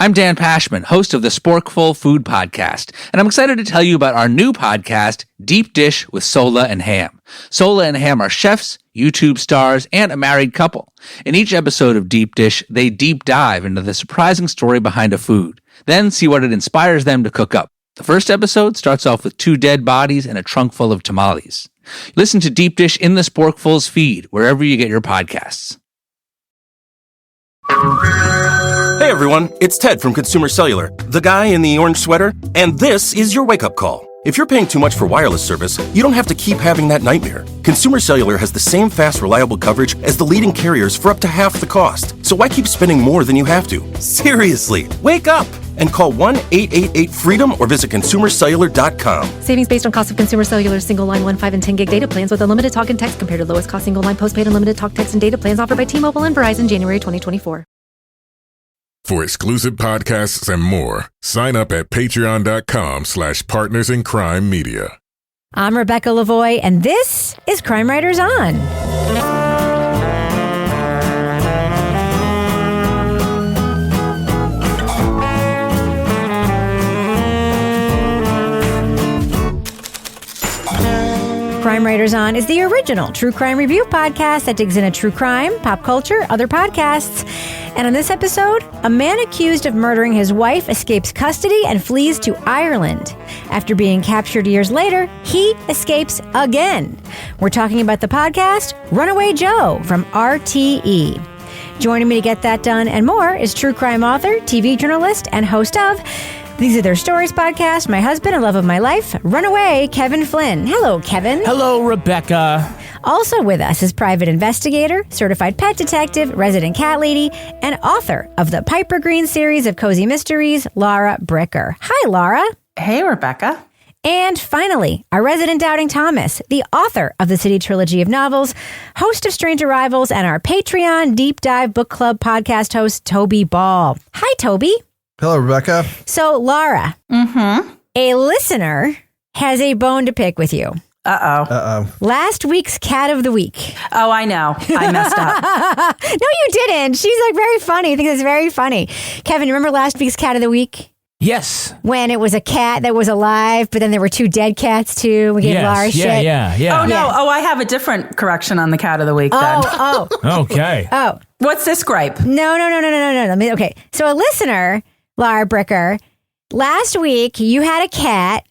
I'm Dan Pashman, host of the Sporkful Food Podcast, and I'm excited to tell you about our new podcast, Deep Dish with Sola and Ham. Sola and Ham are chefs, YouTube stars, and a married couple. In each episode of Deep Dish, they deep dive into the surprising story behind a food, then see what it inspires them to cook up. The first episode starts off with 2 dead bodies and a trunk full of tamales. Listen to Deep Dish in the Sporkful's feed, wherever you get your podcasts. Hey everyone, it's Ted from Consumer Cellular, the guy in the orange sweater, and this is your wake-up call. If you're paying too much for wireless service, you don't have to keep having that nightmare. Consumer Cellular has the same fast, reliable coverage as the leading carriers for up to half the cost. So why keep spending more than you have to? Seriously, wake up and call 1-888-FREEDOM or visit consumercellular.com. Savings based on cost of Consumer Cellular single line 1, 5, and 10 gig data plans with unlimited talk and text compared to lowest cost single line postpaid unlimited talk, text, and data plans offered by T-Mobile and Verizon January 2024. For exclusive podcasts and more, sign up at patreon.com/partnersincrimemedia. I'm Rebecca Lavoie, and this is Crime Writers On. Crime Writers On is the original true crime review podcast that digs into true crime, pop culture, other podcasts. And on this episode, a man accused of murdering his wife escapes custody and flees to Ireland. After being captured years later, he escapes again. We're talking about the podcast Runaway Joe from RTÉ. Joining me to get that done and more is true crime author, TV journalist, and host of These Are Their Stories podcast, my husband and love of my life, Runaway, Kevin Flynn. Hello, Kevin. Hello, Rebecca. Also with us is private investigator, certified pet detective, resident cat lady, and author of the Piper Green series of cozy mysteries, Laura Bricker. Hi, Laura. Hey, Rebecca. And finally, our resident doubting Thomas, the author of the City Trilogy of novels, host of Strange Arrivals, and our Patreon Deep Dive Book Club podcast host, Toby Ball. Hi, Toby. Hello, Rebecca. So, Laura, a listener has a bone to pick with you. Uh-oh. Last week's cat of the week. Oh, I know. I messed up. No, you didn't. She's like very funny. I think it's very funny. Kevin, you remember last week's cat of the week? Yes. When it was a cat that was alive, but then there were 2 dead cats too. We gave Laura shit. Yeah. Oh, no. Oh, I have a different correction on the cat of the week then. Okay. Oh. What's this gripe? No. Okay. So a listener, Laura Bricker, last week you had a cat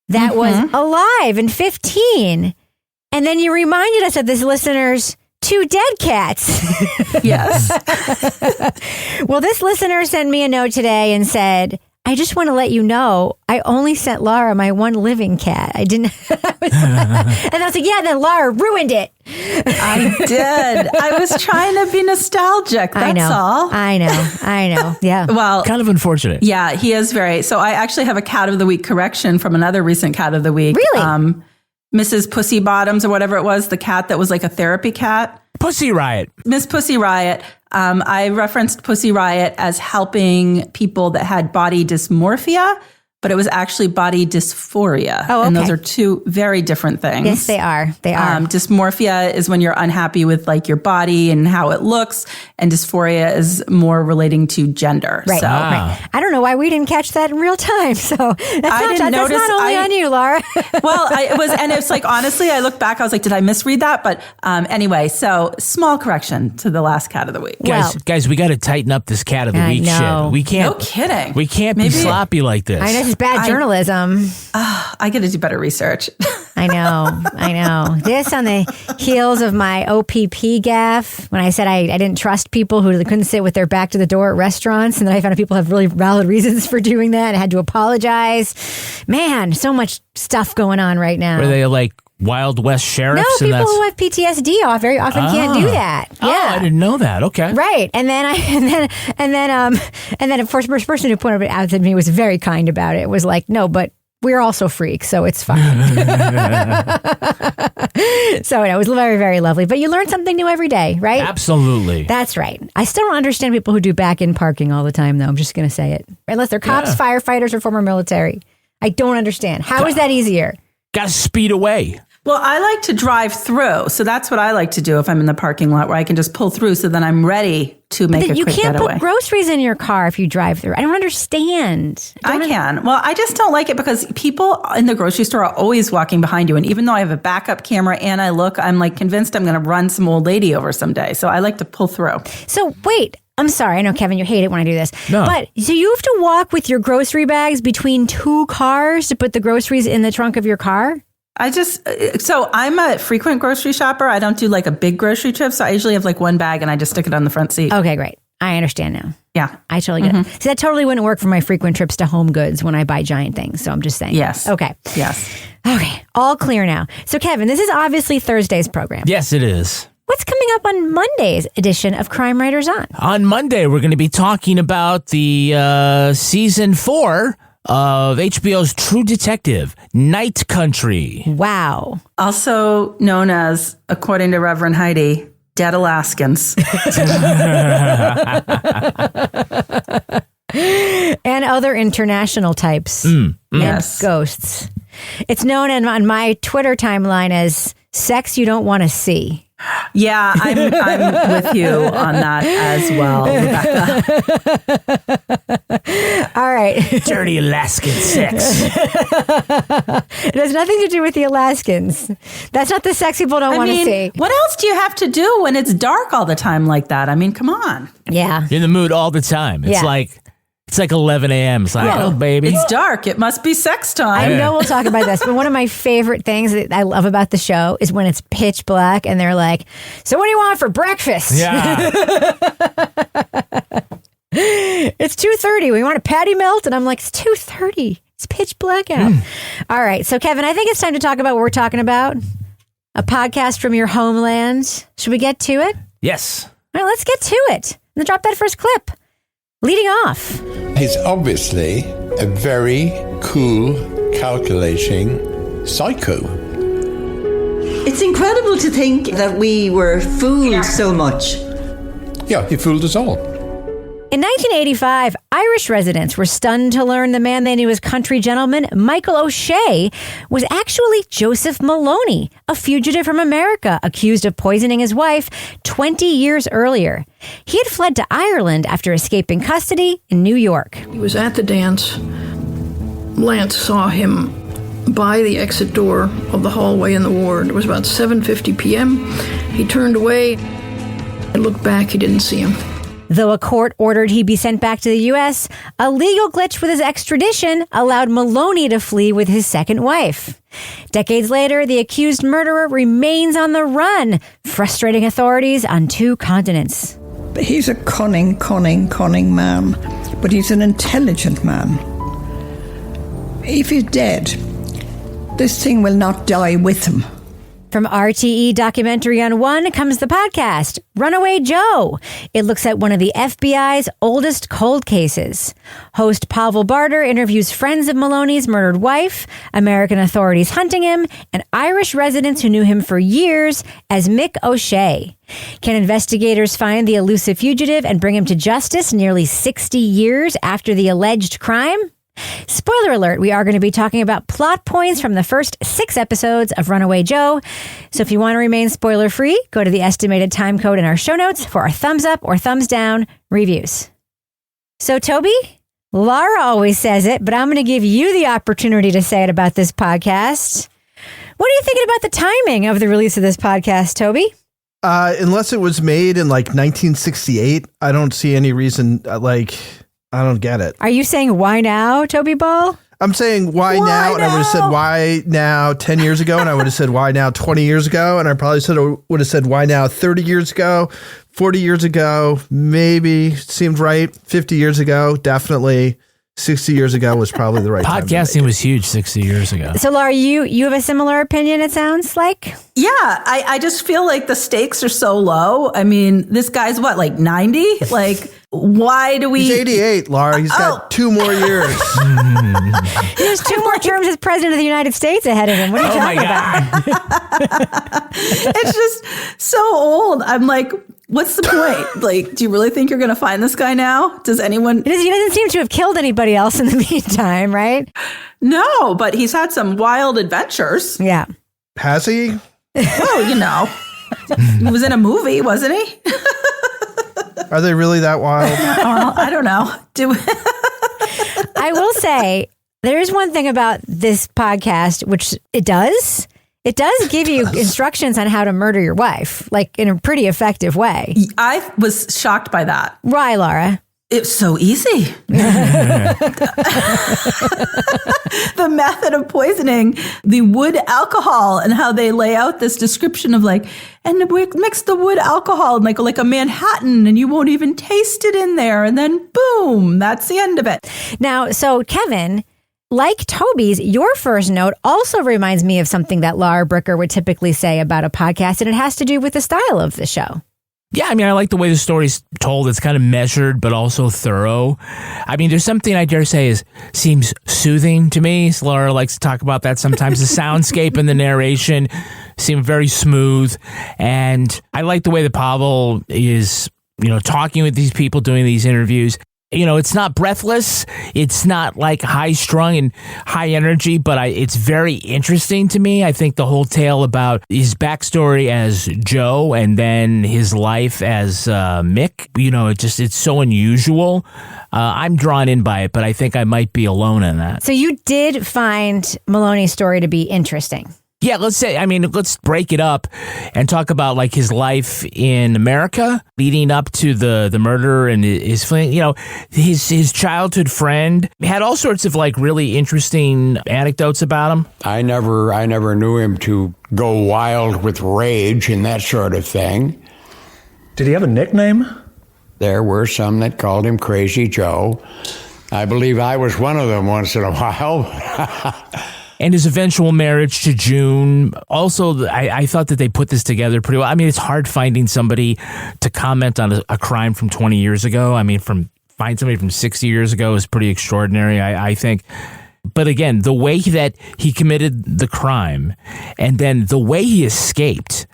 that was alive and 15. And then you reminded us of this listener's 2 dead cats. Yes. Well, this listener sent me a note today and said, I just want to let you know, I only sent Laura my 1 living cat. I didn't. And I was like, yeah, then Laura ruined it. I did. I was trying to be nostalgic. That's all. I know. Yeah. Well, Kind of unfortunate. yeah, he is very. So I actually have a cat of the week correction from another recent cat of the week. Really? Mrs. Pussy Bottoms or whatever it was, the cat that was like a therapy cat. Pussy Riot. Miss Pussy Riot. I referenced Pussy Riot as helping people that had body dysmorphia, but it was actually body dysphoria. Oh, okay. And those are 2 very different things. Yes, they are. Dysmorphia is when you're unhappy with like your body and how it looks, and dysphoria is more relating to gender. Right. So, Right. I don't know why we didn't catch that in real time. So that's not only on you, Laura. Well, and it's like, honestly, I look back, I was like, did I misread that? But anyway, so small correction to the last cat of the week. Guys, we got to tighten up this cat of the week shit. We can't. No kidding. We can't be sloppy like this. I know it's bad journalism. I got to do better research. I know. This on the heels of my OPP gaffe when I said I didn't trust people who couldn't sit with their back to the door at restaurants, and then I found out people have really valid reasons for doing that. I had to apologize. Man, so much stuff going on right now. Were they like Wild West sheriffs? No, people who have PTSD very often can't do that. Yeah, I didn't know that. Okay, right. And then of course, the first person who pointed it out to me was very kind about it. It was like, no, but we're also freaks, so it's fine. So it was very, very lovely. But you learn something new every day, right? Absolutely. That's right. I still don't understand people who do back-in parking all the time, though. I'm just going to say it. Unless they're cops, firefighters, or former military. I don't understand. How is that easier? Got to speed away. Well, I like to drive through. So that's what I like to do if I'm in the parking lot, where I can just pull through. So then I'm ready to make a quick getaway. You can't put groceries in your car if you drive through. I don't understand. I can. Well, I just don't like it because people in the grocery store are always walking behind you. And even though I have a backup camera and I'm like convinced I'm going to run some old lady over someday. So I like to pull through. So wait, I'm sorry. I know, Kevin, you hate it when I do this. No. But so you have to walk with your grocery bags between two cars to put the groceries in the trunk of your car? So I'm a frequent grocery shopper. I don't do like a big grocery trip. So I usually have like one bag and I just stick it on the front seat. Okay, great. I understand now. Yeah. I totally get it. See, that totally wouldn't work for my frequent trips to Home Goods when I buy giant things. So I'm just saying. Yes. Okay. Yes. Okay. All clear now. So Kevin, this is obviously Thursday's program. Yes, it is. What's coming up on Monday's edition of Crime Writers On? On Monday, we're going to be talking about the season 4 of HBO's True Detective, Night Country. Wow. Also known as, according to Reverend Heidi, Dead Alaskans. And other international types. Yes. Ghosts. It's known on my Twitter timeline as sex you don't want to see. Yeah, I'm with you on that as well, Rebecca. All right. Dirty Alaskan sex. It has nothing to do with the Alaskans. That's not the sex people don't want to see. What else do you have to do when it's dark all the time like that? I mean, come on. Yeah. You're in the mood all the time. It's like 11 a.m. It's like, oh, baby. It's dark. It must be sex time. I know we'll talk about this, but one of my favorite things that I love about the show is when it's pitch black and they're like, so what do you want for breakfast? Yeah. It's 2:30. We want a patty melt? And I'm like, it's 2:30. It's pitch black out. All right. So, Kevin, I think it's time to talk about what we're talking about. A podcast from your homeland. Should we get to it? Yes. All right, let's get to it. And drop that first clip. Leading off. He's obviously a very cool, calculating psycho. It's incredible to think that we were fooled so much. Yeah, he fooled us all. In 1985, Irish residents were stunned to learn the man they knew as country gentleman Michael O'Shea was actually Joseph Maloney, a fugitive from America accused of poisoning his wife 20 years earlier. He had fled to Ireland after escaping custody in New York. He was at the dance. Lance saw him by the exit door of the hallway in the ward. It was about 7:50 p.m. He turned away. I looked back. He didn't see him. Though a court ordered he be sent back to the U.S., a legal glitch with his extradition allowed Maloney to flee with his second wife. Decades later, the accused murderer remains on the run, frustrating authorities on 2 continents. He's a cunning man, but he's an intelligent man. If he's dead, this thing will not die with him. From RTÉ Documentary on One comes the podcast, Runaway Joe. It looks at one of the FBI's oldest cold cases. Host Pavel Barter interviews friends of Maloney's murdered wife, American authorities hunting him, and Irish residents who knew him for years as Mick O'Shea. Can investigators find the elusive fugitive and bring him to justice nearly 60 years after the alleged crime? Spoiler alert, we are going to be talking about plot points from the first 6 episodes of Runaway Joe. So if you want to remain spoiler free, go to the estimated time code in our show notes for our thumbs up or thumbs down reviews. So Toby, Laura always says it, but I'm going to give you the opportunity to say it about this podcast. What are you thinking about the timing of the release of this podcast, Toby? Unless it was made in like 1968, I don't see any reason, I don't get it. Are you saying why now, Toby Ball? I'm saying why now, and I would have said why now 10 years ago, and I would have said why now 20 years ago, and I probably would have said why now 30 years ago, 40 years ago, maybe seemed right, 50 years ago, definitely. 60 years ago was probably the right time. Podcasting was huge 60 years ago. So, Laura, you have a similar opinion, it sounds like? Yeah, I just feel like the stakes are so low. I mean, this guy's what, like 90? Like, why do we... He's 88, Laura. He's got 2 more years. He has 2 more terms as president of the United States ahead of him. What are you talking about? It's just so old. I'm like... What's the point? Like, do you really think you're going to find this guy now? Does anyone... He doesn't seem to have killed anybody else in the meantime, right? No, but he's had some wild adventures. Yeah. Has he? Well, you know. He was in a movie, wasn't he? Are they really that wild? I don't know. I will say there is one thing about this podcast, which it does give you instructions on how to murder your wife, like in a pretty effective way. I was shocked by that. Why, Laura? It's so easy. The method of poisoning, the wood alcohol, and how they lay out this description of like, and we mix the wood alcohol in like a Manhattan, and you won't even taste it in there. And then boom, that's the end of it. Now, so Kevin, like Toby's, your first note also reminds me of something that Laura Bricker would typically say about a podcast, and it has to do with the style of the show. Yeah, I mean, I like the way the story's told. It's kind of measured, but also thorough. I mean, there's something I dare say seems soothing to me. So Laura likes to talk about that sometimes. The soundscape and the narration seem very smooth. And I like the way that Pavel is, talking with these people, doing these interviews. It's not breathless. It's not like high strung and high energy, but it's very interesting to me. I think the whole tale about his backstory as Joe and then his life as Mick, it's so unusual. I'm drawn in by it, but I think I might be alone in that. So you did find Maloney's story to be interesting. Yeah, let's break it up and talk about like his life in America leading up to the murder and his childhood friend had all sorts of like really interesting anecdotes about him. I never knew him to go wild with rage and that sort of thing. Did he have a nickname? There were some that called him Crazy Joe. I believe I was one of them once in a while. And his eventual marriage to June. Also, I thought that they put this together pretty well. I mean, it's hard finding somebody to comment on a crime from 20 years ago. I mean, find somebody from 60 years ago is pretty extraordinary, I think. But again, the way that he committed the crime and then the way he escaped,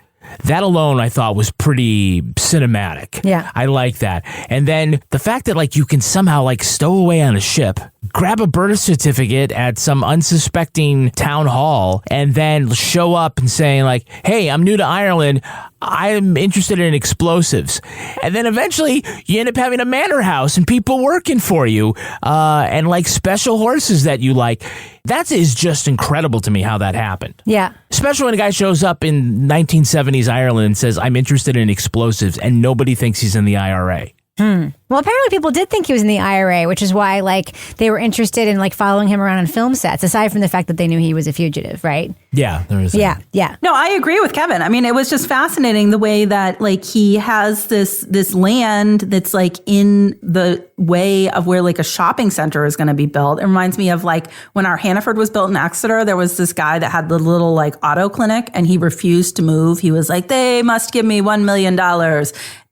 that alone I thought was pretty cinematic. Yeah. I like that. And then the fact that like you can somehow like stow away on a ship, grab a birth certificate at some unsuspecting town hall, and then show up and saying like, hey, I'm new to Ireland. I'm interested in explosives. And then eventually you end up having a manor house and people working for you and like special horses that you like. That is just incredible to me how that happened. Yeah. Especially when a guy shows up in 1970s Ireland and says, I'm interested in explosives, and nobody thinks he's in the IRA. Well, apparently people did think he was in the IRA, which is why like they were interested in like following him around on film sets, aside from the fact that they knew he was a fugitive, right? Yeah, there is. Yeah. No, I agree with Kevin. I mean, it was just fascinating the way that like he has this land that's like in the way of where like a shopping center is going to be built. It reminds me of like when our Hannaford was built in Exeter, there was this guy that had the little like auto clinic and he refused to move. He was like, they must give me $1 million.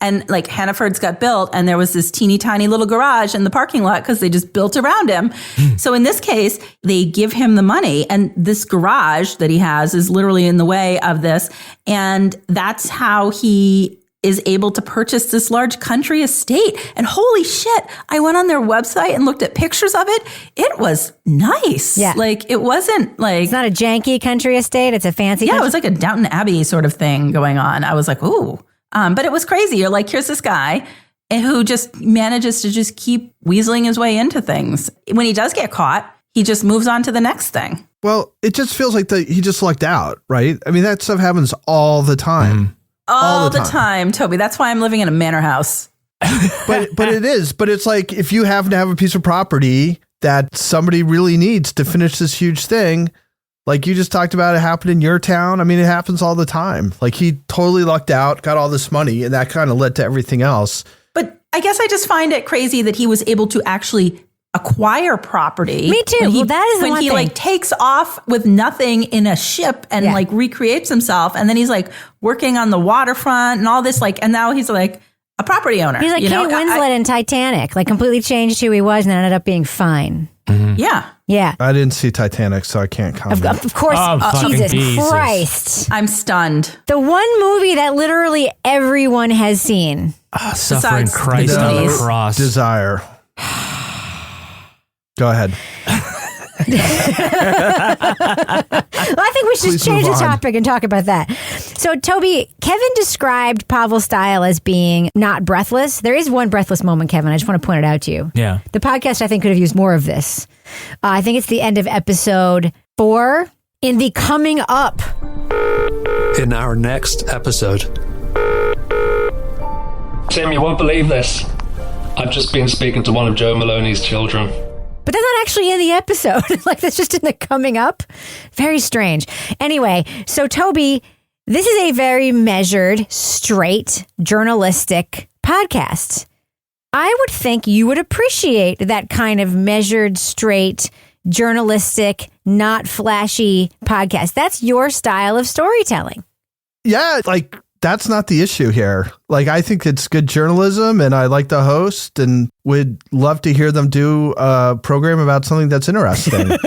And like Hannaford's got built and there was this teeny tiny little garage in the parking lot because they just built around him. So in this case, they give him the money and this garage that he has is literally in the way of this. And that's how he is able to purchase this large country estate. And holy shit, I went on their website and looked at pictures of it. It was nice. Yeah. Like it wasn't like... It's not a janky country estate. It's a fancy Yeah, country. it was like a Downton Abbey sort of thing going on. I was like, ooh. But it was crazy. You're like, here's this guy who just manages to just keep weaseling his way into things. When he does get caught, he just moves on to the next thing. Well, it just feels like he just lucked out, right? I mean, that stuff happens all the time. All the time, Toby. That's why I'm living in a manor house. But it is. But it's like if you happen to have a piece of property that somebody really needs to finish this huge thing, like you just talked about, it happened in your town. I mean, it happens all the time. Like he totally lucked out, got all this money, and that kind of led to everything else. But I guess I just find it crazy that he was able to actually acquire property. Me too. Well, that is the when one he thing. like takes off with nothing in a ship and like recreates himself, and then he's like working on the waterfront and all this and now he's like a property owner. He's like Kate Winslet in Titanic, like completely changed who he was and ended up being fine. Yeah. Yeah. I didn't see Titanic, so I can't comment. Of course. Jesus Christ. I'm stunned. The one movie that literally everyone has seen. Suffering Christ on the cross. Desire. Go ahead. I think we should Please change the move on. topic and talk about that. So, Toby, Kevin described Pavel's style as being not breathless. There is one breathless moment, Kevin. I just want to point it out to you. Yeah. The podcast, I think, could have used more of this. I think it's the end of episode 4 in the coming up. In our next episode. Tim, you won't believe this. I've just been speaking to one of Joe Maloney's children. But that's not actually in the episode. Like, that's just in the coming up. Very strange. Anyway, so Toby, this is a very measured, straight, journalistic podcast. I would think you would appreciate that kind of measured, straight, journalistic, not flashy podcast. That's your style of storytelling. Yeah, like that's not the issue here. Like, I think it's good journalism and I like the host and would love to hear them do a program about something that's interesting.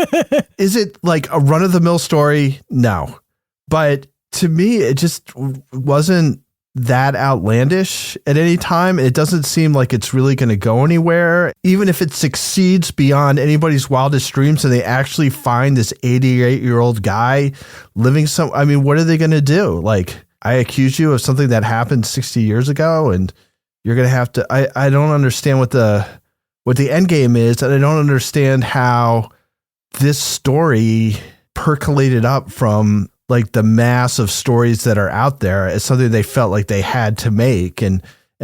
Is it like a run of the mill story? No. But to me, it just wasn't that outlandish at any time. It doesn't seem like it's really going to go anywhere. Even if it succeeds beyond anybody's wildest dreams and they actually find this 88-year-old guy living I mean, what are they going to do? Like, I accuse you of something that happened 60 years ago and you're going to have to, I don't understand what the end game is. And I don't understand how this story percolated up from like the mass of stories that are out there as something they felt like they had to make and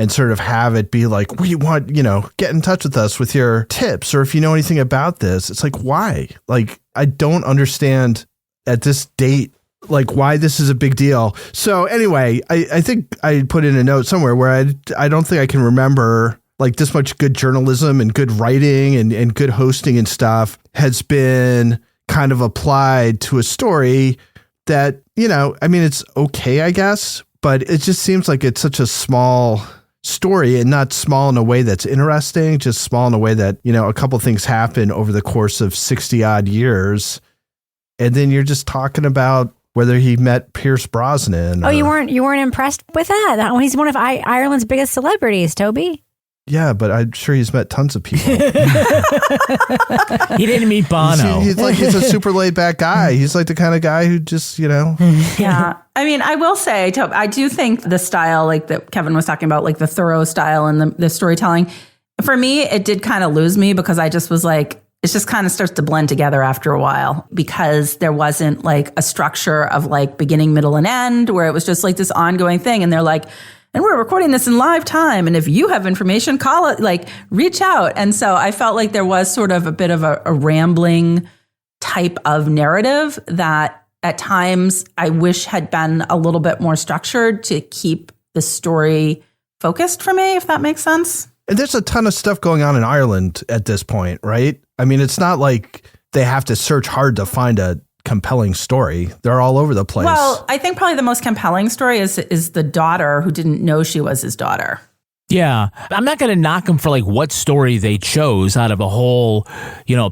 sort of have it be like, we want, get in touch with us with your tips. Or if you know anything about this, it's like, why? Like, I don't understand at this date, like why this is a big deal. So anyway, I think I put in a note somewhere where I don't think I can remember like this much good journalism and good writing and good hosting and stuff has been kind of applied to a story that, I mean, it's okay, I guess, but it just seems like it's such a small story and not small in a way that's interesting, just small in a way that, a couple things happen over the course of 60 odd years. And then you're just talking about whether he met Pierce Brosnan. Oh, you weren't impressed with that? He's one of Ireland's biggest celebrities, Toby. Yeah, but I'm sure he's met tons of people. He didn't meet Bono. He's a super laid back guy. He's like the kind of guy who just, Yeah. I mean, I will say, I do think the style, like that Kevin was talking about, like the thorough style and the storytelling, for me, it did kind of lose me because I just was like, it just kind of starts to blend together after a while because there wasn't like a structure of like beginning, middle, and end where it was just like this ongoing thing. And they're like, and we're recording this in live time. And if you have information, call it, like reach out. And so I felt like there was sort of a bit of a rambling type of narrative that at times I wish had been a little bit more structured to keep the story focused for me, if that makes sense. And there's a ton of stuff going on in Ireland at this point, right? I mean, it's not like they have to search hard to find a compelling story. They're all over the place. Well, I think probably the most compelling story is the daughter who didn't know she was his daughter. Yeah. I'm not going to knock them for like what story they chose out of a whole,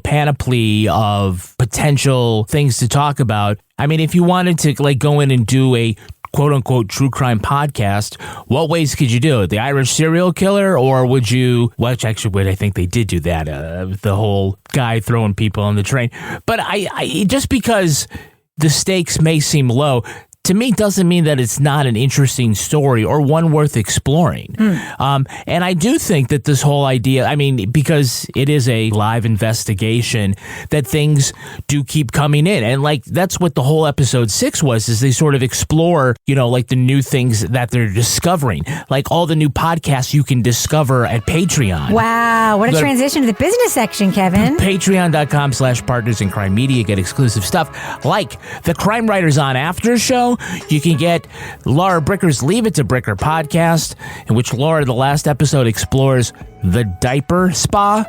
panoply of potential things to talk about. I mean, if you wanted to like go in and do a quote unquote true crime podcast, what ways could you do it? The Irish serial killer, or would you, which actually, I think they did do that, the whole guy throwing people on the train. But I just because the stakes may seem low, to me doesn't mean that it's not an interesting story or one worth exploring. And I do think that this whole idea, I mean, because it is a live investigation, that things do keep coming in. And like, that's what the whole episode 6 was, is they sort of explore, like the new things that they're discovering, like all the new podcasts you can discover at Patreon. Wow. What a transition to the business section, Kevin. Patreon.com/Partners in Crime Media. Get exclusive stuff like the Crime Writers On After show. You can get Laura Bricker's Leave It to Bricker podcast, in which Laura, the last episode, explores the diaper spa.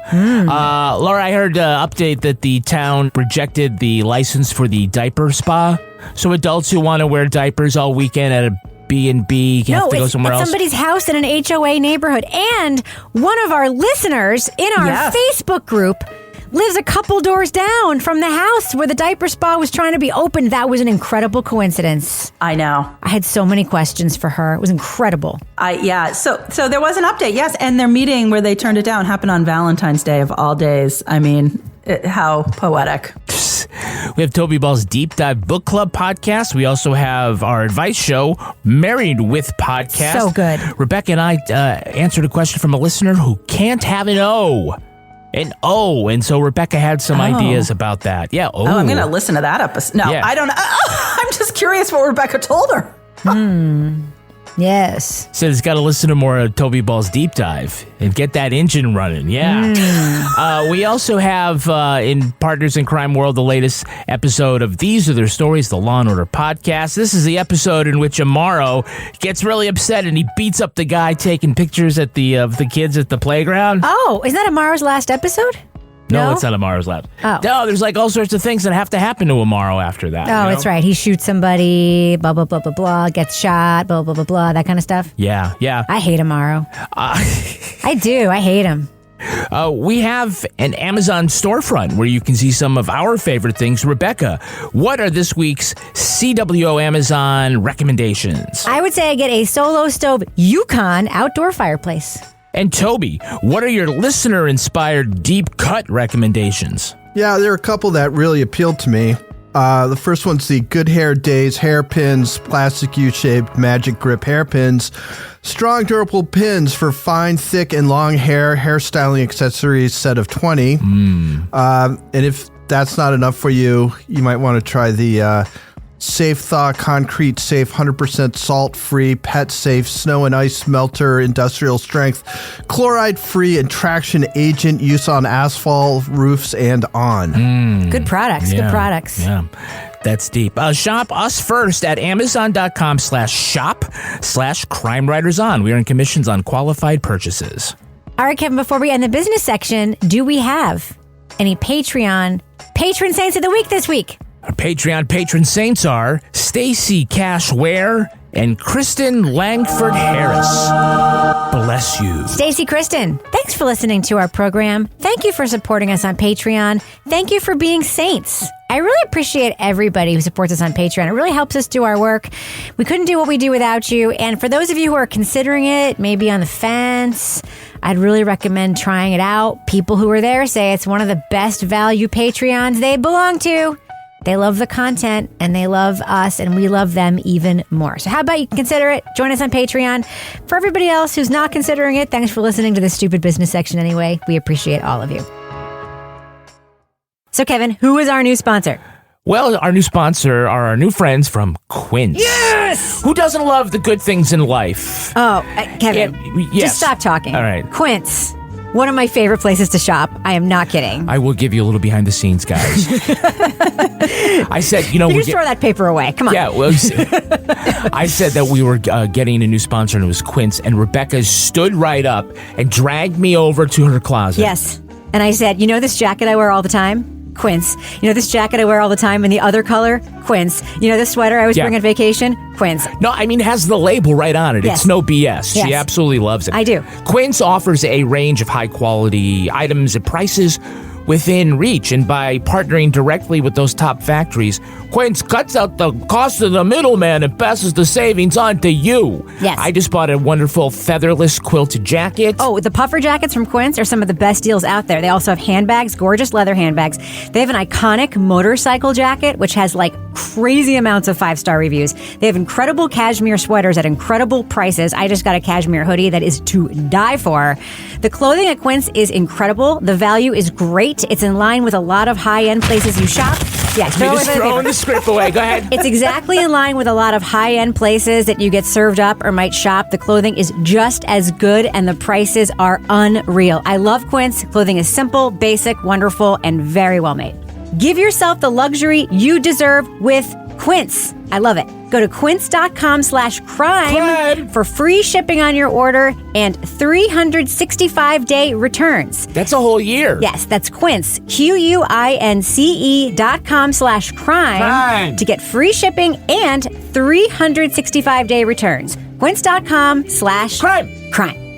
Laura, I heard update that the town rejected the license for the diaper spa. So adults who want to wear diapers all weekend at a B&B have to go somewhere else. It's somebody's house in an HOA neighborhood. And one of our listeners in our Facebook group lives a couple doors down from the house where the diaper spa was trying to be opened. That was an incredible coincidence. I know. I had so many questions for her. It was incredible. So there was an update, yes. And their meeting where they turned it down happened on Valentine's Day of all days. I mean, How poetic. We have Toby Ball's Deep Dive Book Club podcast. We also have our advice show, Married with Podcast. So good. Rebecca and I answered a question from a listener who can't have an O. An O. And so Rebecca had some ideas about that. Yeah. Oh, I'm going to listen to that episode. No, Yeah. I don't know. I'm just curious what Rebecca told her. Yes. Said it's got to listen to more of Toby Ball's Deep Dive and get that engine running. Yeah. We also have in Partners in Crime World the latest episode of These Are Their Stories, the Law & Order podcast. This is the episode in which Amaro gets really upset and he beats up the guy taking pictures at of the kids at the playground. Oh, isn't that Amaro's last episode? No, it's not Amaro's lab. Oh. No, there's like all sorts of things that have to happen to Amaro after that. Oh, that's right. He shoots somebody, blah, blah, blah, blah, blah, gets shot, blah, blah, blah, blah, that kind of stuff. Yeah. I hate Amaro. I do. I hate him. We have an Amazon storefront where you can see some of our favorite things. Rebecca, what are this week's CWO Amazon recommendations? I would say I get a Solo Stove Yukon outdoor fireplace. And Toby, what are your listener-inspired deep cut recommendations? Yeah, there are a couple that really appealed to me. The first one's the Good Hair Days hairpins, plastic U-shaped magic grip hairpins. Strong, durable pins for fine, thick, and long hair, hairstyling accessories, set of 20. And if that's not enough for you, you might want to try the Safe Thaw Concrete Safe 100% salt-free, pet-safe, snow and ice melter, industrial strength, chloride-free, and traction agent use on asphalt, roofs, and on. Good products. Yeah. Good products. Yeah. That's deep. Shop us first at amazon.com/shop/Crime Writers On. We earn commissions on qualified purchases. All right, Kevin, before we end the business section, do we have any Patreon patron saints of the week this week? Our Patreon patron saints are Stacy Cash Ware and Kristen Langford Harris. Bless you. Stacy, Kristen, thanks for listening to our program. Thank you for supporting us on Patreon. Thank you for being saints. I really appreciate everybody who supports us on Patreon. It really helps us do our work. We couldn't do what we do without you. And for those of you who are considering it, maybe on the fence, I'd really recommend trying it out. People who are there say it's one of the best value Patreons they belong to. They love the content, and they love us, and we love them even more. So how about you consider it? Join us on Patreon. For everybody else who's not considering it, thanks for listening to this stupid business section anyway. We appreciate all of you. So, Kevin, who is our new sponsor? Well, our new sponsor are our new friends from Quince. Yes! Who doesn't love the good things in life? Oh, Kevin, yes. Just stop talking. All right. Quince. One of my favorite places to shop. I am not kidding. I will give you a little behind the scenes, guys. I said, just throw that paper away. Come on. Yeah, well, I said that we were getting a new sponsor, and it was Quince, and Rebecca stood right up and dragged me over to her closet. Yes. And I said, this jacket I wear all the time? Quince. This jacket I wear all the time in the other color? Quince. This sweater I was wearing on vacation? Quince. No, I mean, it has the label right on it. Yes. It's no BS. Yes. She absolutely loves it. I do. Quince offers a range of high-quality items at prices within reach, and by partnering directly with those top factories, Quince cuts out the cost of the middleman and passes the savings on to you. Yes. I just bought a wonderful featherless quilted jacket. Oh, the puffer jackets from Quince are some of the best deals out there. They also have handbags, gorgeous leather handbags. They have an iconic motorcycle jacket, which has crazy amounts of 5-star reviews. They have incredible cashmere sweaters at incredible prices. I just got a cashmere hoodie that is to die for. The clothing at Quince is incredible. The value is great. It's in line with a lot of high-end places you shop. Yeah, throwing the script away. Go ahead. It's exactly in line with a lot of high-end places that you get served up or might shop. The clothing is just as good, and the prices are unreal. I love Quince. Clothing is simple, basic, wonderful, and very well made. Give yourself the luxury you deserve with Quince. I love it. Go to quince.com/crime for free shipping on your order and 365-day returns. That's a whole year. Yes, that's Quince, QUINCE.com/crime to get free shipping and 365-day returns. Quince.com/crime.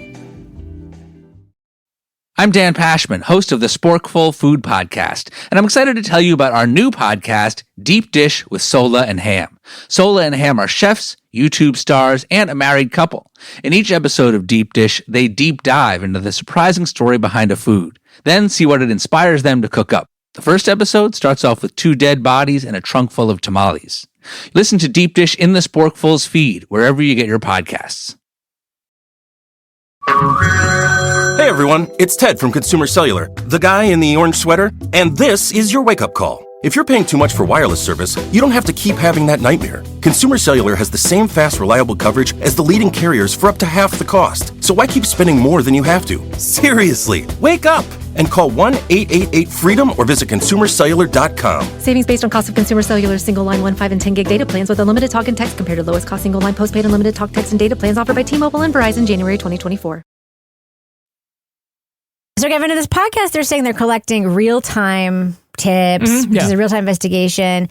I'm Dan Pashman, host of the Sporkful Food Podcast, and I'm excited to tell you about our new podcast, Deep Dish with Sola and Ham. Sola and Ham are chefs, YouTube stars, and a married couple. In each episode of Deep Dish, they deep dive into the surprising story behind a food, then see what it inspires them to cook up. The first episode starts off with 2 dead bodies and a trunk full of tamales. Listen to Deep Dish in the Sporkfuls feed, wherever you get your podcasts. Hey everyone, it's Ted from Consumer Cellular, the guy in the orange sweater, and this is your wake-up call. If you're paying too much for wireless service, you don't have to keep having that nightmare. Consumer Cellular has the same fast, reliable coverage as the leading carriers for up to half the cost. So why keep spending more than you have to? Seriously, wake up and call 1-888-FREEDOM or visit consumercellular.com. Savings based on cost of Consumer Cellular single line 1, 5, and 10 gig data plans with unlimited talk and text compared to lowest cost single line postpaid unlimited talk, text, and data plans offered by T-Mobile and Verizon January 2024. So, Kevin, in this podcast, they're saying they're collecting real-time tips, which is a real-time investigation.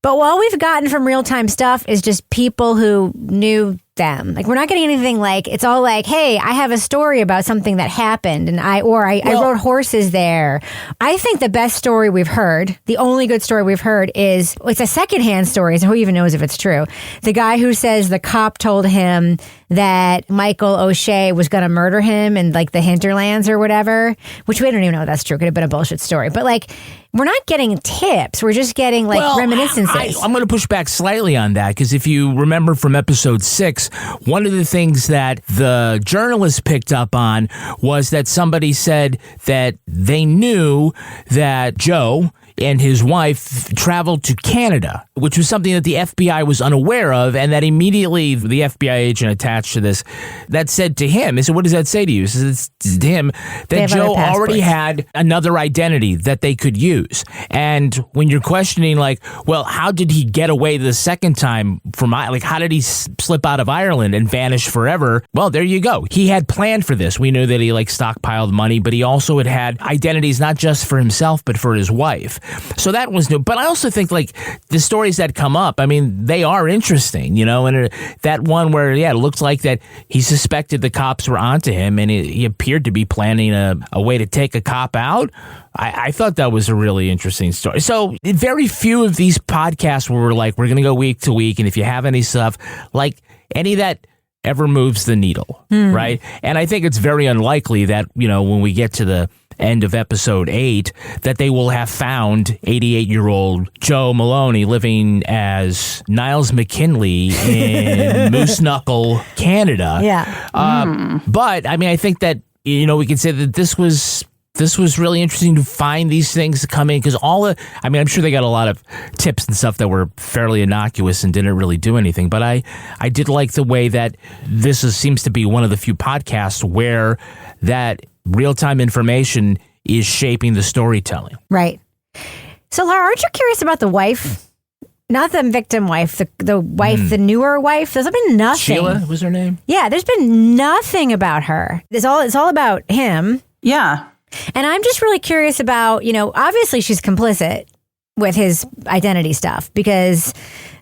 But all we've gotten from real-time stuff is just people who knew them. Like, we're not getting anything like, it's all like, hey, I have a story about something that happened, and I rode horses there. I think the best story we've heard, the only good story we've heard is, it's a secondhand story, so who even knows if it's true? The guy who says the cop told him that Michael O'Shea was going to murder him in like the hinterlands or whatever, which we don't even know if that's true. Could have been a bullshit story. But like, we're not getting tips. We're just getting like reminiscences. I'm going to push back slightly on that because if you remember from episode 6, one of the things that the journalist picked up on was that somebody said that they knew that Joe and his wife traveled to Canada, which was something that the FBI was unaware of, and that immediately the FBI agent attached to this, that said to him, he said, what does that say to you? He says to him that Joe already had another identity that they could use. And when you're questioning, like, well, how did he get away the second time from, like, how did he slip out of Ireland and vanish forever? Well, there you go. He had planned for this. We knew that he, like, stockpiled money, but he also had identities not just for himself, but for his wife. So that was new. But I also think, like, the stories that come up, I mean, they are interesting, you know, and that one where, it looked like that he suspected the cops were onto him and he appeared to be planning a way to take a cop out. I thought that was a really interesting story. So very few of these podcasts where we're like, we're going to go week to week. And if you have any stuff, like any that ever moves the needle, right? And I think it's very unlikely that, you know, when we get to the end of episode 8, that they will have found 88-year-old Joe Maloney living as Niles McKinley in Moose Knuckle, Canada. Yeah. But I mean, I think that, you know, we can say that this was really interesting to find these things to come in because I'm sure they got a lot of tips and stuff that were fairly innocuous and didn't really do anything. But I did like the way that seems to be one of the few podcasts where that real-time information is shaping the storytelling. Right. So, Laura, aren't you curious about the wife? Not the victim wife, the wife, the newer wife. There's been nothing. Sheila was her name? Yeah, there's been nothing about her. It's all about him. Yeah. And I'm just really curious about, you know, obviously she's complicit with his identity stuff because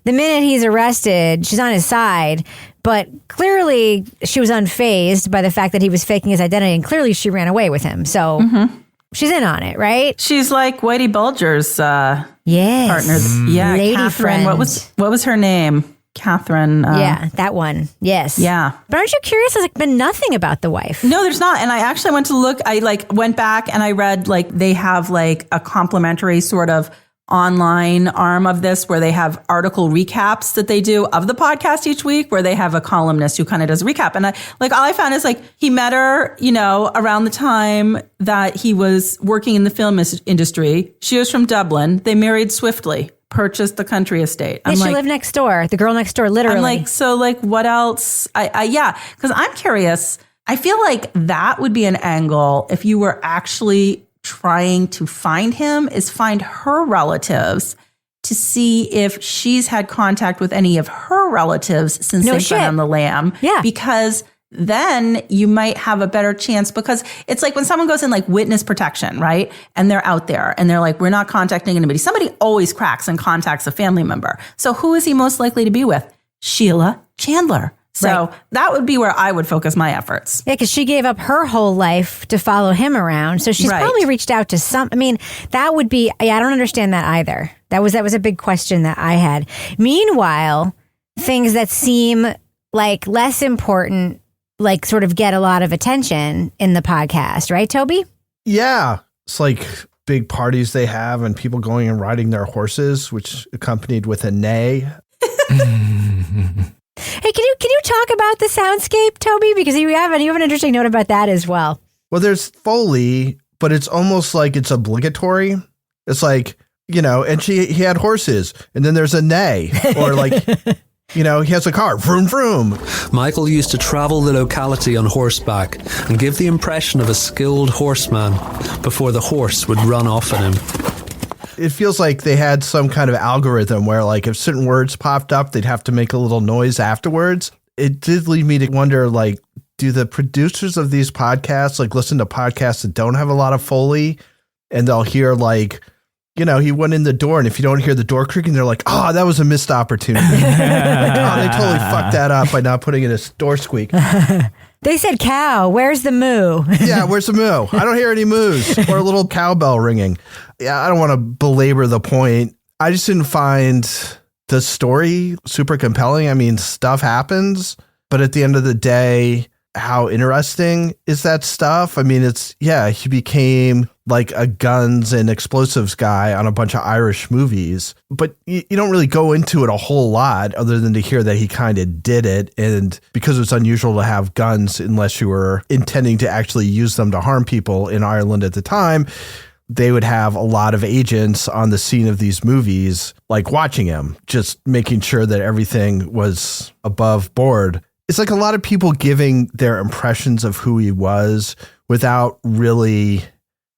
the minute he's arrested, she's on his side. But clearly she was unfazed by the fact that he was faking his identity, and clearly she ran away with him. So she's in on it, right? She's like Whitey Bulger's partners. Yeah, Lady Catherine. friend. What was her name? Catherine. Yeah, that one. Yes. Yeah. But aren't you curious? There's been nothing about the wife. No, there's not. And I actually went to look. I went back and I read they have a complimentary sort of online arm of this where they have article recaps that they do of the podcast each week, where they have a columnist who kind of does a recap. And all I found is he met her, you know, around the time that he was working in the film industry. She was from Dublin. They married swiftly, purchased the country estate. She lived next door, the girl next door, literally. I'm what else? Because I'm curious. I feel like that would be an angle if you were actually trying to find him, is find her relatives to see if she's had contact with any of her relatives since they've been on the lam. Yeah. Because then you might have a better chance, because it's like when someone goes in witness protection, right? And they're out there and they're like, we're not contacting anybody. Somebody always cracks and contacts a family member. So who is he most likely to be with? Sheila Chandler. So that would be where I would focus my efforts. Yeah, because she gave up her whole life to follow him around. So she's probably reached out to some. I mean, that would be, I don't understand that either. That was a big question that I had. Meanwhile, things that seem like less important, sort of get a lot of attention in the podcast, right, Toby? Yeah. It's like big parties they have and people going and riding their horses, which accompanied with a neigh. Hey, can you talk about the soundscape, Toby? Because you have an interesting note about that as well. Well, there's Foley, but it's almost like it's obligatory. It's like, and he had horses, and then there's a neigh, or like, he has a car, vroom, vroom. Michael used to travel the locality on horseback and give the impression of a skilled horseman before the horse would run off at him. It feels like they had some kind of algorithm where, like, if certain words popped up, they'd have to make a little noise afterwards. It did lead me to wonder, like, do the producers of these podcasts, like, listen to podcasts that don't have a lot of Foley, and they'll hear, like, he went in the door, and if you don't hear the door creaking, they're like, oh, that was a missed opportunity. Like, oh, they totally fucked that up by not putting in a door squeak. They said cow. Where's the moo? Yeah, where's the moo? I don't hear any moos or a little cowbell ringing. Yeah, I don't want to belabor the point. I just didn't find the story super compelling. I mean, stuff happens, but at the end of the day, how interesting is that stuff? I mean, he became like a guns and explosives guy on a bunch of Irish movies, but you don't really go into it a whole lot other than to hear that he kind of did it. And because it's unusual to have guns unless you were intending to actually use them to harm people in Ireland at the time, they would have a lot of agents on the scene of these movies, like watching him, just making sure that everything was above board. It's like a lot of people giving their impressions of who he was without really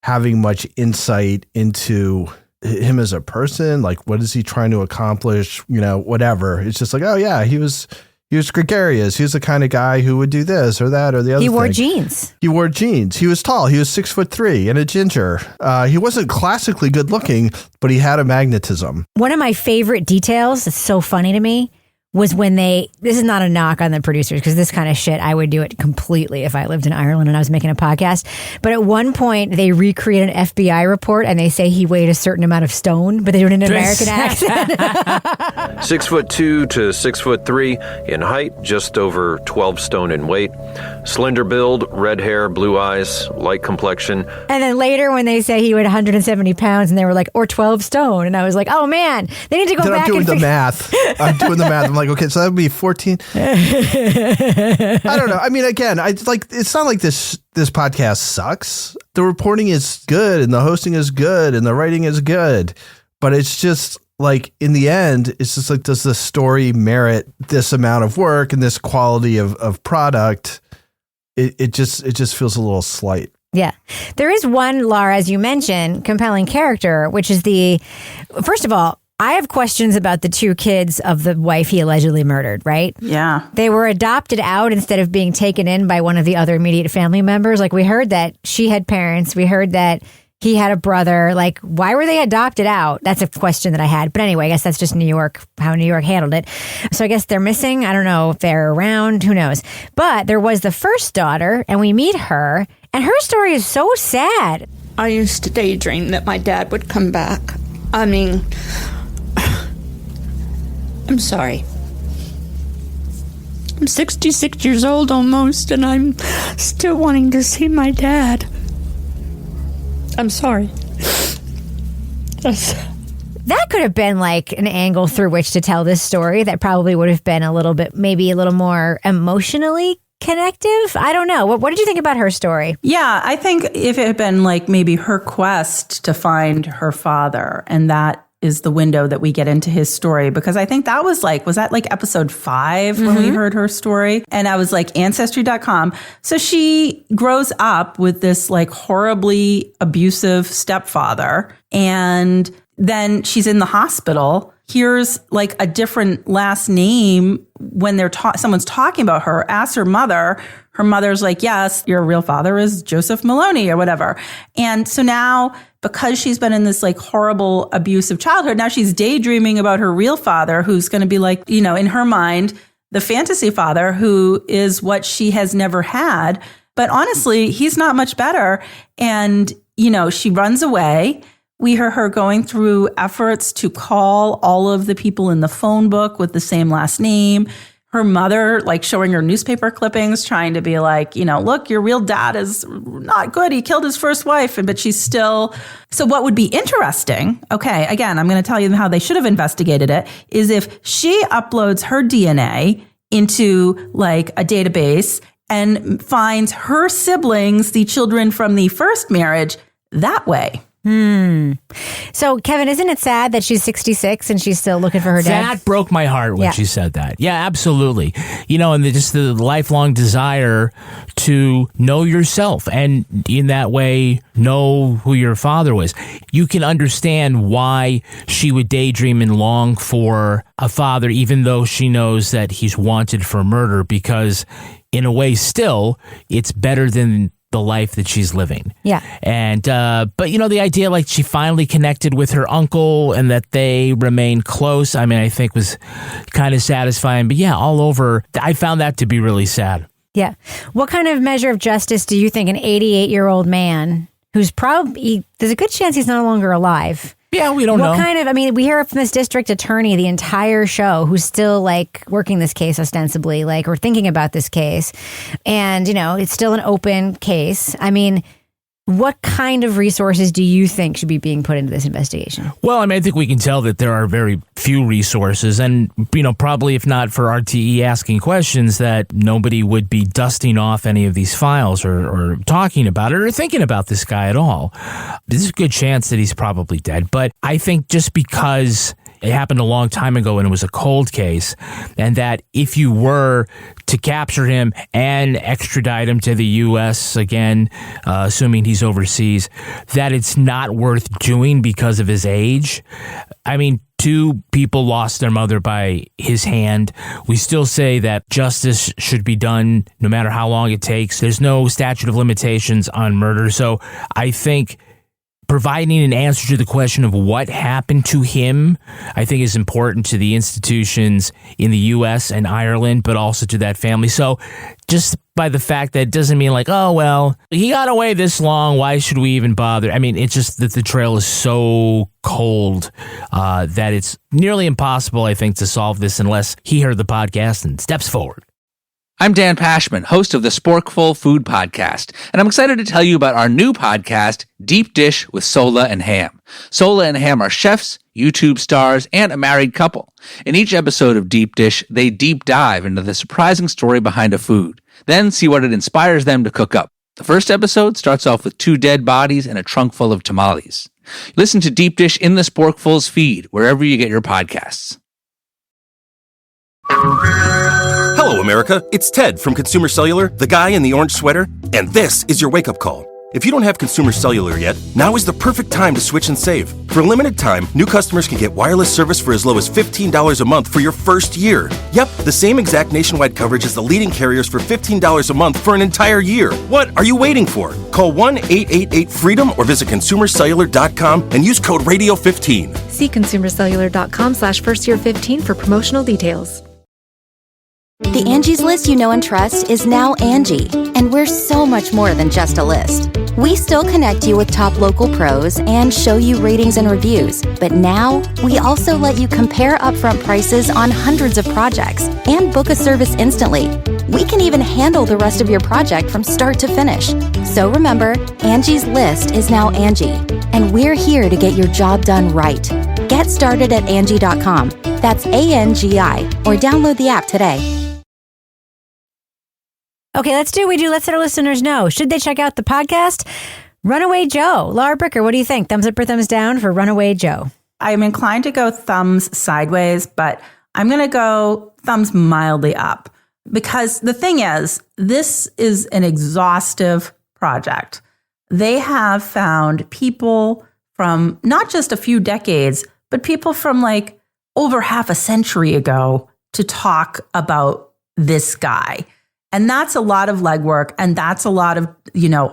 having much insight into him as a person. Like, what is he trying to accomplish? Whatever. It's just like, oh yeah, he was gregarious. He was the kind of guy who would do this or that or the other thing. He wore jeans. He was tall. He was 6'3" and a ginger. He wasn't classically good looking, but he had a magnetism. One of my favorite details that's so funny to me was when this is not a knock on the producers, because this kind of shit, I would do it completely if I lived in Ireland and I was making a podcast. But at one point, they recreate an FBI report and they say he weighed a certain amount of stone, but they do it in an American accent. 6'2" to 6'3" in height, just over 12 stone in weight. Slender build, red hair, blue eyes, light complexion. And then later when they say he weighed 170 pounds and they were like, or 12 stone. And I was like, oh man, they need to go back and I'm doing the math. I'm like, okay, so that would be 14. I don't know. I mean, again, it's not like this podcast sucks. The reporting is good and the hosting is good and the writing is good, but it's just like, in the end, it's just like, does the story merit this amount of work and this quality of product? It just feels a little slight. Yeah. There is one, Laura, as you mentioned, compelling character, which is first of all, I have questions about the two kids of the wife he allegedly murdered, right? Yeah. They were adopted out instead of being taken in by one of the other immediate family members. Like, we heard that she had parents. We heard that he had a brother. Like, why were they adopted out? That's a question that I had. But anyway, I guess that's just how New York handled it. So I guess they're missing. I don't know if they're around. Who knows? But there was the first daughter, and we meet her, and her story is so sad. I used to daydream that my dad would come back. I mean, I'm sorry. I'm 66 years old almost, and I'm still wanting to see my dad. I'm sorry. That could have been like an angle through which to tell this story that probably would have been maybe a little more emotionally connective. I don't know. What did you think about her story? Yeah, I think if it had been like maybe her quest to find her father, and that is the window that we get into his story, because I think that was that like episode 5 when we heard her story? And I was like, Ancestry.com. So she grows up with this like horribly abusive stepfather, and then she's in the hospital, hears like a different last name when someone's talking about her, asks her mother. Her mother's like, yes, your real father is Joseph Maloney or whatever. And so now, because she's been in this like horrible abusive childhood, now she's daydreaming about her real father, who's going to be like, in her mind, the fantasy father, who is what she has never had. But honestly, he's not much better. And, she runs away. We hear her going through efforts to call all of the people in the phone book with the same last name. her mother, like showing her newspaper clippings, trying to be like, look, your real dad is not good. He killed his first wife. But she's still. So what would be interesting, okay, again, I'm going to tell you how they should have investigated it, is if she uploads her DNA into like a database and finds her siblings, the children from the first marriage, that way. So, Kevin, isn't it sad that she's 66 and she's still looking for her dad? That broke my heart when she said that. Yeah, absolutely. And just the lifelong desire to know yourself and in that way know who your father was. You can understand why she would daydream and long for a father, even though she knows that he's wanted for murder, because in a way still, it's better than the life that she's living. Yeah. And, but the idea like she finally connected with her uncle and that they remained close, I mean, I think was kind of satisfying. But yeah, all over, I found that to be really sad. Yeah. What kind of measure of justice do you think an 88-year-old man who's probably, there's a good chance he's no longer alive. Yeah, we don't know. What kind of, we hear from this district attorney the entire show who's still like working this case ostensibly, like, or thinking about this case. And, it's still an open case. What kind of resources do you think should be being put into this investigation? Well, I think we can tell that there are very few resources and, probably if not for RTÉ asking questions, that nobody would be dusting off any of these files or talking about it or thinking about this guy at all. There's a good chance that he's probably dead. But I think just because it happened a long time ago and it was a cold case, and that if you were to capture him and extradite him to the U.S. again, assuming he's overseas, that it's not worth doing because of his age. 2 people lost their mother by his hand. We still say that justice should be done no matter how long it takes. There's no statute of limitations on murder. So I think providing an answer to the question of what happened to him, I think is important to the institutions in the U.S. and Ireland, but also to that family. So just by the fact that it doesn't mean like, oh, well, he got away this long, why should we even bother? It's just that the trail is so cold that it's nearly impossible, I think, to solve this unless he heard the podcast and steps forward. I'm Dan Pashman, host of the Sporkful Food Podcast, and I'm excited to tell you about our new podcast, Deep Dish with Sola and Ham. Sola and Ham are chefs, YouTube stars, and a married couple. In each episode of Deep Dish, they deep dive into the surprising story behind a food, then see what it inspires them to cook up. The first episode starts off with 2 dead bodies and a trunk full of tamales. Listen to Deep Dish in the Sporkful's feed, wherever you get your podcasts. Hello, America. It's Ted from Consumer Cellular, the guy in the orange sweater, and this is your wake-up call. If you don't have Consumer Cellular yet, now is the perfect time to switch and save. For a limited time, new customers can get wireless service for as low as $15 a month for your first year. Yep, the same exact nationwide coverage as the leading carriers for $15 a month for an entire year. What are you waiting for? Call 1-888-FREEDOM or visit consumercellular.com and use code RADIO15. See consumercellular.com/firstyear15 for promotional details. The Angie's List you know and trust is now Angie, and we're so much more than just a list. We still connect you with top local pros and show you ratings and reviews, but now we also let you compare upfront prices on hundreds of projects and book a service instantly. We can even handle the rest of your project from start to finish. So remember, Angie's List is now Angie, and we're here to get your job done right. Get started at Angie.com. That's ANGI, or download the app today. Okay, let's let our listeners know. Should they check out the podcast? Runaway Joe. Laura Bricker, what do you think? Thumbs up or thumbs down for Runaway Joe? I'm inclined to go thumbs sideways, but I'm going to go thumbs mildly up. Because the thing is, this is an exhaustive project. They have found people from not just a few decades, but people from like over half a century ago to talk about this guy. And that's a lot of legwork, and that's a lot of,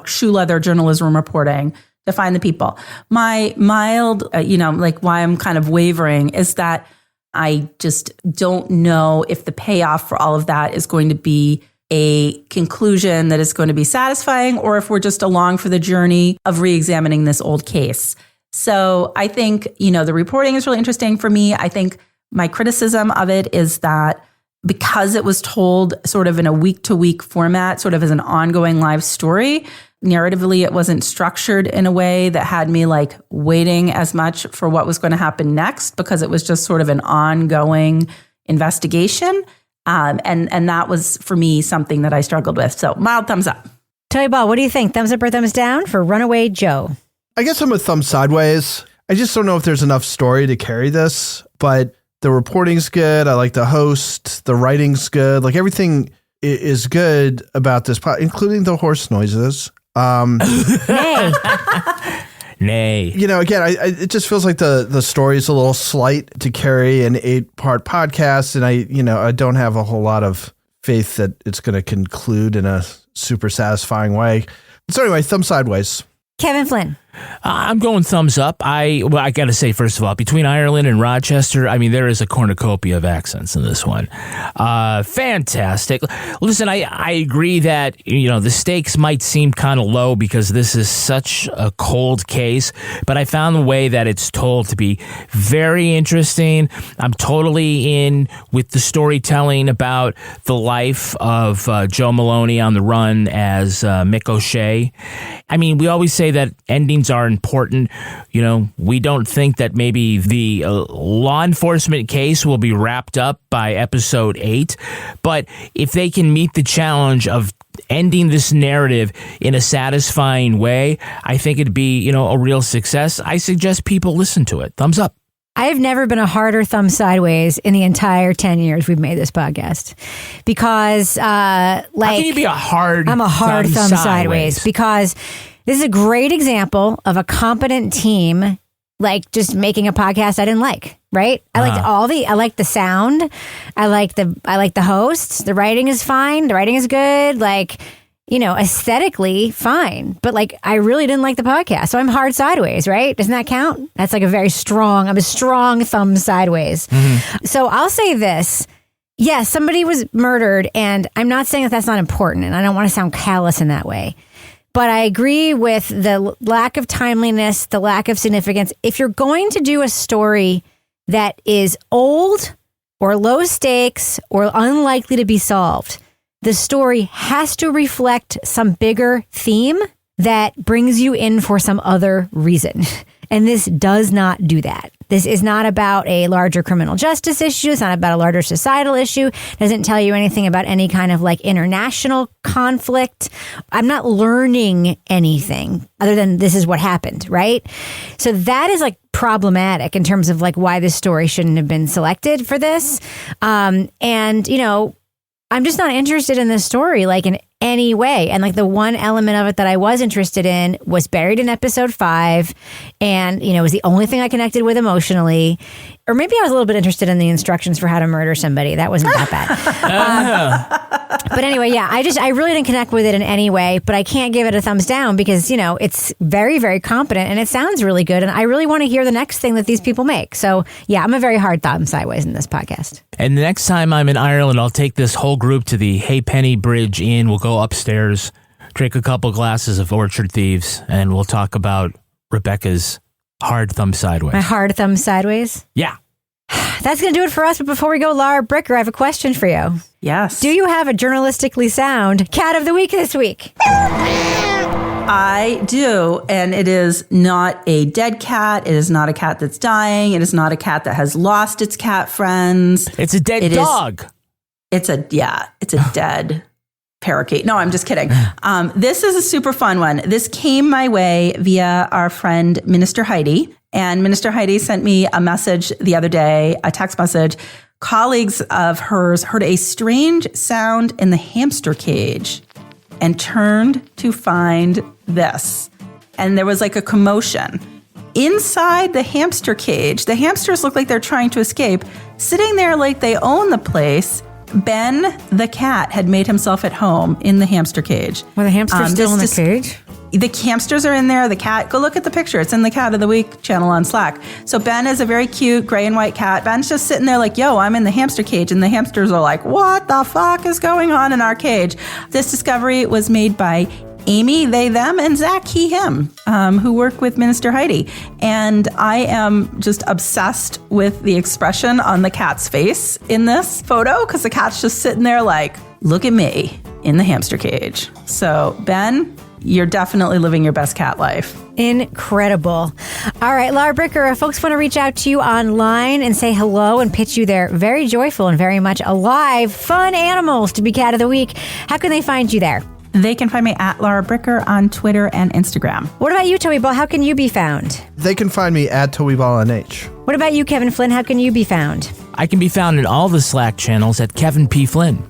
shoe leather journalism reporting to find the people. My mild, why I'm kind of wavering is that I just don't know if the payoff for all of that is going to be a conclusion that is going to be satisfying, or if we're just along for the journey of re-examining this old case. So I think, the reporting is really interesting for me. I think my criticism of it is that because it was told sort of in a week-to-week format, sort of as an ongoing live story, narratively, it wasn't structured in a way that had me like waiting as much for what was going to happen next, because it was just sort of an ongoing investigation. And that was, for me, something that I struggled with. So mild thumbs up. Toy Ball, what do you think? Thumbs up or thumbs down for Runaway Joe? I guess I'm a thumb sideways. I just don't know if there's enough story to carry this, but the reporting's good. I like the host. The writing's good. Like everything is good about this, including the horse noises. Nay. Nay. You know, again, it just feels like the story is a little slight to carry an 8-part podcast. And I don't have a whole lot of faith that it's going to conclude in a super satisfying way. So anyway, thumb sideways. Kevin Flynn. I'm going thumbs up. I got to say, first of all, between Ireland and Rochester, I mean, there is a cornucopia of accents in this one. Fantastic. Listen, I agree that, the stakes might seem kind of low because this is such a cold case, but I found the way that it's told to be very interesting. I'm totally in with the storytelling about the life of Joe Maloney on the run as Mick O'Shea. I mean, we always say that endings are important. We don't think that maybe the law enforcement case will be wrapped up by episode 8, but if they can meet the challenge of ending this narrative in a satisfying way, I think it'd be, a real success. I suggest people listen to it. Thumbs up. I have never been a harder thumb sideways in the entire 10 years we've made this podcast, because how can you be I'm a hard thumb sideways because this is a great example of a competent team, like just making a podcast I didn't like, right? I like the sound. I like the hosts. The writing is fine. The writing is good. Aesthetically fine. But I really didn't like the podcast. So I'm hard sideways, right? Doesn't that count? That's I'm a strong thumb sideways. Mm-hmm. So I'll say this. Yes, somebody was murdered, and I'm not saying that that's not important, and I don't want to sound callous in that way. But I agree with the lack of timeliness, the lack of significance. If you're going to do a story that is old or low stakes or unlikely to be solved, the story has to reflect some bigger theme that brings you in for some other reason. And this does not do that. This is not about a larger criminal justice issue. It's not about a larger societal issue. It doesn't tell you anything about any kind of international conflict. I'm not learning anything other than this is what happened, right? So that is problematic in terms of why this story shouldn't have been selected for this. I'm just not interested in this story in any way. And the one element of it that I was interested in was buried in episode 5, and it was the only thing I connected with emotionally. Or maybe I was a little bit interested in the instructions for how to murder somebody. That wasn't that bad. But anyway, yeah, I really didn't connect with it in any way, but I can't give it a thumbs down because, it's very, very competent and it sounds really good. And I really want to hear the next thing that these people make. So yeah, I'm a very hard thumb sideways in this podcast. And the next time I'm in Ireland, I'll take this whole group to the Halfpenny Bridge Inn. We'll go upstairs, drink a couple glasses of Orchard Thieves, and we'll talk about Rebecca's hard thumb sideways. My hard thumb sideways? Yeah. That's going to do it for us. But before we go, Laura Bricker, I have a question for you. Yes. Do you have a journalistically sound cat of the week this week? I do. And it is not a dead cat. It is not a cat that's dying. It is not a cat that has lost its cat friends. It's a dead dog. It's a dead parakeet. No, I'm just kidding. This is a super fun one. This came my way via our friend, Minister Heidi. And Minister Heidi sent me a message the other day, a text message. Colleagues of hers heard a strange sound in the hamster cage and turned to find this. And there was a commotion. Inside the hamster cage, the hamsters look like they're trying to escape. Sitting there like they own the place, Ben the cat had made himself at home in the hamster cage. Were the hamsters still in the cage? The hamsters are in there. The cat, go look at the picture. It's in the Cat of the Week channel on Slack. So Ben is a very cute gray and white cat. Ben's just sitting there yo, I'm in the hamster cage. And the hamsters are what the fuck is going on in our cage? This discovery was made by Amy, they, them, and Zach, he, him, who work with Minister Heidi. And I am just obsessed with the expression on the cat's face in this photo, because the cat's just sitting there like, look at me in the hamster cage. So, Ben, you're definitely living your best cat life. Incredible. All right, Laura Bricker, if folks want to reach out to you online and say hello and pitch you their very joyful and very much alive, fun animals to be Cat of the Week, how can they find you there? They can find me at Laura Bricker on Twitter and Instagram. What about you, Toby Ball? How can you be found? They can find me at Toby Ball NH. What about you, Kevin Flynn? How can you be found? I can be found in all the Slack channels at Kevin P. Flynn.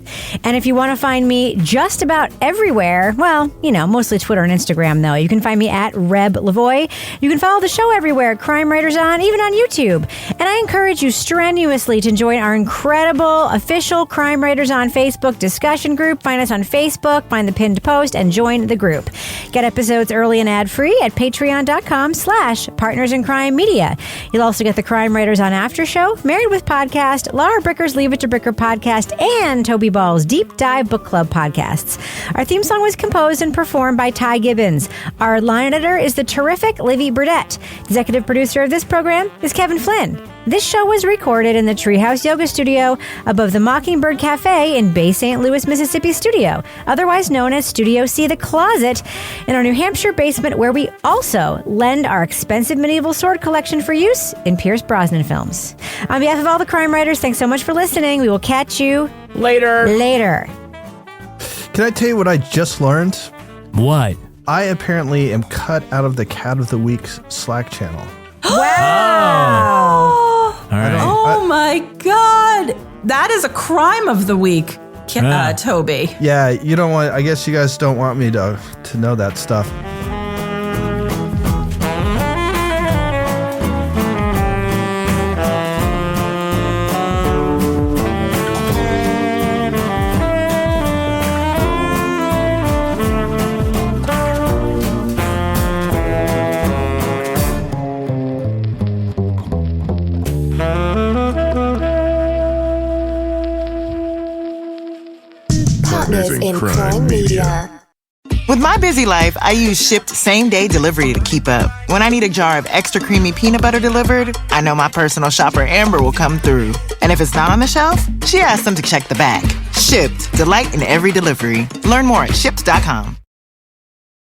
And if you want to find me just about everywhere, well, mostly Twitter and Instagram, though, you can find me at Reb Lavoie. You can follow the show everywhere, Crime Writers On, even on YouTube. And I encourage you strenuously to join our incredible official Crime Writers On Facebook discussion group. Find us on Facebook, find the pinned post, and join the group. Get episodes early and ad-free at patreon.com/Partners in Crime Media. You'll also get the Crime Writers On After Show, Married with Podcast, Laura Bricker's Leave It to Bricker podcast, and Toby Ball's Deep Dive Book Club podcasts. Our theme song was composed and performed by Ty Gibbons. Our line editor is the terrific Livy Burdett. Executive producer of this program is Kevin Flynn. This show was recorded in the Treehouse Yoga Studio above the Mockingbird Cafe in Bay St. Louis, Mississippi studio, otherwise known as Studio C, The Closet, in our New Hampshire basement, where we also lend our expensive medieval sword collection for use in Pierce Brosnan films. On behalf of all the crime writers, thanks so much for listening. We will catch you later. Can I tell you what I just learned? What? I apparently am cut out of the Cat of the Week Slack channel. Wow! All right. Oh my God. That is a crime of the week, Toby. Yeah, you don't want, I guess you guys don't want me to know that stuff. In crime media. With my busy life, I use Shipt same-day delivery to keep up. When I need a jar of extra creamy peanut butter delivered, I know my personal shopper Amber will come through. And if it's not on the shelf, she asks them to check the back. Shipt, delight in every delivery. Learn more at Shipt.com.